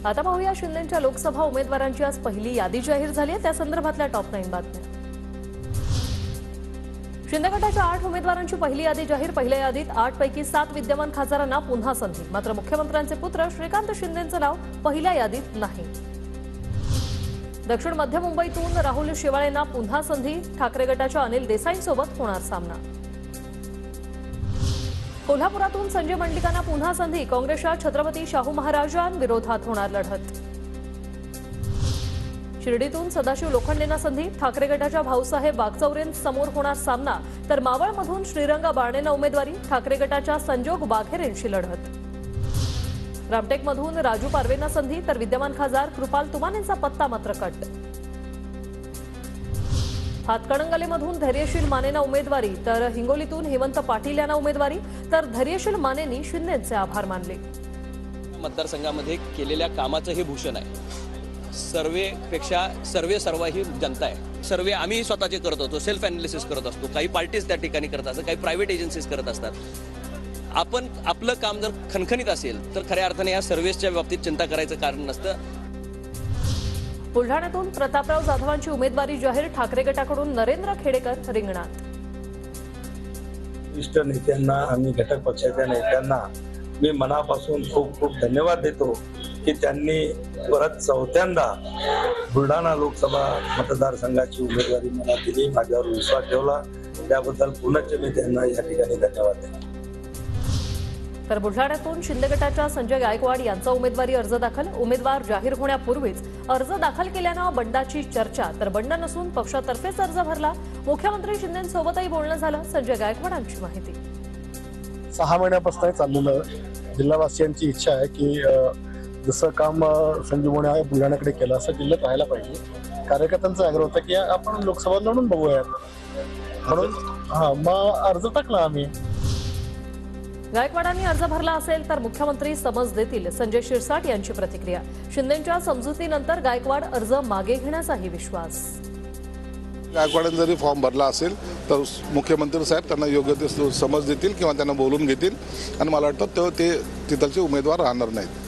आता पाहूया शिंदेंच्या लोकसभा उमेदवारांची आज पहिली यादी जाहीर झाली आहे, त्या संदर्भातल्या टॉप 9 बातम्या। शिंदे गटाच्या 8 उमेदवारांची पहिली यादी जाहीर। पहिल्या यादीत 8 पैकी 7 विद्यमान खासदारांना पुन्हा संधी, मात्र मुख्यमंत्र्यांचे पुत्र श्रीकांत शिंदेंचं नाव पहिल्या यादीत नाही। दक्षिण मध्य मुंबईतून राहुल शेवाळेंना पुन्हा संधी, ठाकरे गटाच्या अनिल देसाईंसोबत होणार सामना। कोल्हापुरातून संजय मंडलिकांना पुन्हा संधी, काँग्रेसच्या छत्रपती शाहू महाराजांविरोधात होणार लढत। शिर्डीतून सदाशिव लोखंडेंना संधी, ठाकरे गटाच्या भाऊसाहेब वागचौरेंसमोर होणार सामना, तर मावळमधून श्रीरंग बारणेंना उमेदवारी, ठाकरे गटाच्या संजोग वाघेरेंशी लढत। रामटेकमधून राजू पारवेंना संधी, तर विद्यमान खासदार कृपाल तुमानेंचा पत्ता मात्र कट। हातकणंगलेमधून धैर्यशील मानेंना उमेदवारी, तर हिंगोलीतून हेमंत पाटील यांना उमेदवारी, तर धैर्यशील मानेंनी शिंदेंचे आभार मानले। मतदारसंघामध्ये केलेल्या कामाचं हे भूषण आहे। सर्वेपेक्षा सर्व ही जनता आहे। सर्वे आम्ही स्वतःचे करत होतो, सेल्फ अनालिसिस करत असतो, काही पार्टीज त्या ठिकाणी करत असतात, काही प्रायव्हेट एजन्सीज करत असतात। आपण आपलं काम जर खणखणीत असेल तर खऱ्या अर्थाने या सर्व्हिसच्या बाबतीत चिंता करायचं कारण नसतं। बुलढाण्यातून प्रतापराव जाधवांची उमेदवारी जाहीर, ठाकरे गटाकडून नरेंद्र खेडेकर रिंगणात। वरिष्ठ नेत्यांना आणि घटक पक्षाच्या नेत्यांना मी मनापासून खूप खूप धन्यवाद देतो की त्यांनी परत चौथ्यांदा बुलढाणा लोकसभा मतदारसंघाची उमेदवारी मला दिली, माझ्यावर विश्वास ठेवला, त्याबद्दल पुनश्च मी त्यांना या ठिकाणी धन्यवाद देतो। तर बुलढाण्यातून शिंदे गटाच्या संजय गायकवाड यांचा उमेदवारी अर्ज दाखल। उमेदवार जाहीर होण्यापूर्वीच अर्ज दाखल केल्यानं बंडाची चर्चा, तर बंड नसून पक्षातर्फेच अर्ज भरला। मुख्यमंत्री शिंदेंसोबतही बोलणं झालं, संजय गायकवाडांची माहिती। 6 महिन्यापासून चाललेलं जिल्हावासियांची इच्छा आहे की जसं काम संजीव मोने बुलढाण्याकडे केलं असं जिल्ह्यात राहायला पाहिजे। कार्यकर्त्यांचा आग्रह होता की आपण लोकसभा लढून बघूयात, म्हणून मग अर्ज टाकला आम्ही। गायकवाडांनी अर्ज भरला असेल तर मुख्यमंत्री समज देतील, संजय शिरसाट यांची प्रतिक्रिया। शिंदेंच्या समजुतीनंतर गायकवाड अर्ज मागे घेण्याचाही विश्वास। गायकवाडांनी जरी फॉर्म भरला असेल तर मुख्यमंत्री साहेब त्यांना योग्य ते समज देतील किंवा त्यांना बोलून घेतील, आणि मला वाटतं ते तिथलचे उमेदवार राहणार नाहीत।